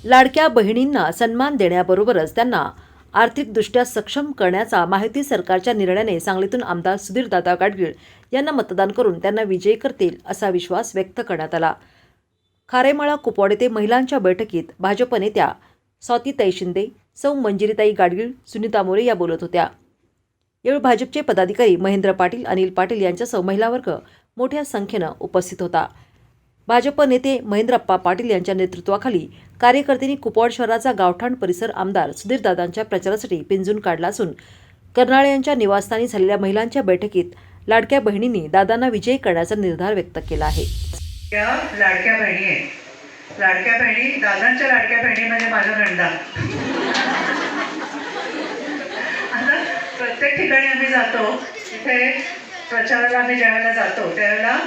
लाडक्या बहिणींना सन्मान देण्याबरोबरच त्यांना आर्थिकदृष्ट्या सक्षम करण्याचा महायुती सरकारच्या निर्णयाने सांगलीतून आमदार सुधीरदादा गाडगीळ यांना मतदान करून त्यांना विजयी करतील असा विश्वास व्यक्त करण्यात आला। खारेमाळा कुपवाड येथे महिलांच्या बैठकीत भाजप नेत्या स्वातीताई शिंदे, सौ मंजिरीताई गाडगीळ, सुनीता मोरे या बोलत होत्या। यावेळी भाजपचे पदाधिकारी महेंद्र पाटील, अनिल पाटील यांच्यासह महिला वर्ग मोठ्या संख्येनं उपस्थित होता। भाजप नेते महेंद्रप्पा पाटील यांच्या नेतृत्वाखाली कार्यकर्त्यांनी कुपवाड शहराचा गावठाण परिसर आमदार सुधीरदादांच्या प्रचारासाठी पिंजून काढला असून कर्नाळे यांच्या निवासस्थानी झालेल्या महिलांच्या बैठकीत लाडक्या बहिणींनी दादांना विजयी करण्याचा निर्धार व्यक्त केला आहे। या लाडक्या बहिणी आहेत, लाडक्या बहिणी, दादांच्या लाडक्या बहिणी म्हणजे माझ्या नंदा। आता प्रत्येक ठिकाणी आम्ही जातो, तिथे प्रचाराला आम्ही ज्यावेळेला जातो त्यावेळेला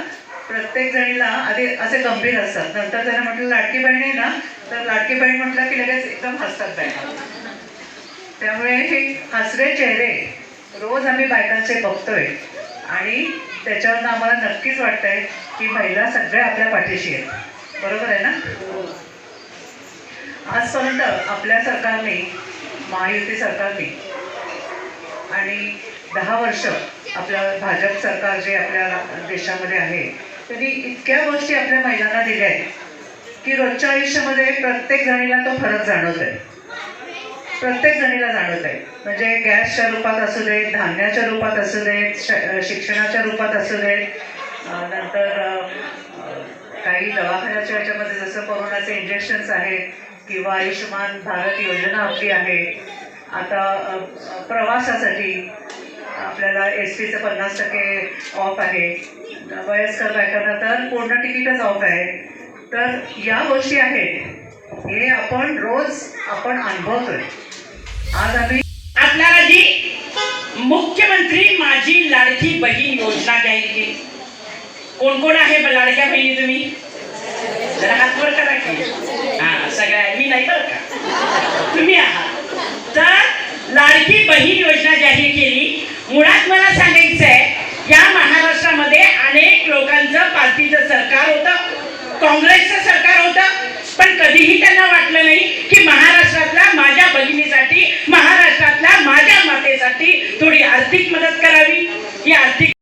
प्रत्येक जणीला आधी असे गंभीर असतात, नंतर त्यांना म्हटलं लाडकी बहीण आहे ना, तर लाडकी बहीण म्हटलं की लगेच एकदम हसतात बायका। त्यामुळे हे हसरे चेहरे रोज आम्ही बायकांचे बघतोय आणि त्याच्यावरनं आम्हाला नक्कीच वाटतंय की महिला सगळ्या आपल्या पाठीशी आहेत। बरोबर आहे ना? आजपर्यंत आपल्या सरकारने, महायुती सरकारने आणि 10 वर्ष आपल्या भाजप सरकार जे आपल्या देशामध्ये आहे त्यांनी इतक्या गोष्टी आपल्या महिलांना दिल्या आहेत की रोजच्या आयुष्यामध्ये प्रत्येक जणीला तो फरक जाणवत आहे, प्रत्येक जणीला जाणवत आहे। म्हणजे गॅसच्या रूपात असू दे, धान्याच्या रूपात असू दे, शिक्षणाच्या रूपात असू दे, नंतर काही दवाखान्याच्या ह्याच्यामध्ये जसं कोरोनाचे इंजेक्शन्स आहेत किंवा आयुष्यमान भारत योजना आपली आहे। आता प्रवासासाठी आपल्याला एसटीचं 50% ऑफ आहे, वयस्कर बायकांना तर पूर्ण तिकीटच ऑफ आहे। तर या गोष्टी आहेत, हे आपण रोज अनुभवतोय। आज आम्ही आपल्याला जी मुख्यमंत्री माझी लाडकी बहीण योजना जाहीर केली, कोण कोण आहे लाडक्या बहिणी? तुम्ही जरा हात वर करा की। हा, सगळ्या, मी नाही बरं का, तुम्ही आहात। तर लाडकी बहीण योजना जाहीर केली। मुळात मला सांगायचं आहे, या महाराष्ट्रामध्ये अनेक लोकांचं पार्टीचं सरकार होतं, काँग्रेसचं सरकार होतं, पण कधीही त्यांना वाटलं नाही की महाराष्ट्रातल्या माझ्या भगिनीसाठी, महाराष्ट्रातल्या माझ्या मातेसाठी थोडी आर्थिक मदत करावी। ही आर्थिक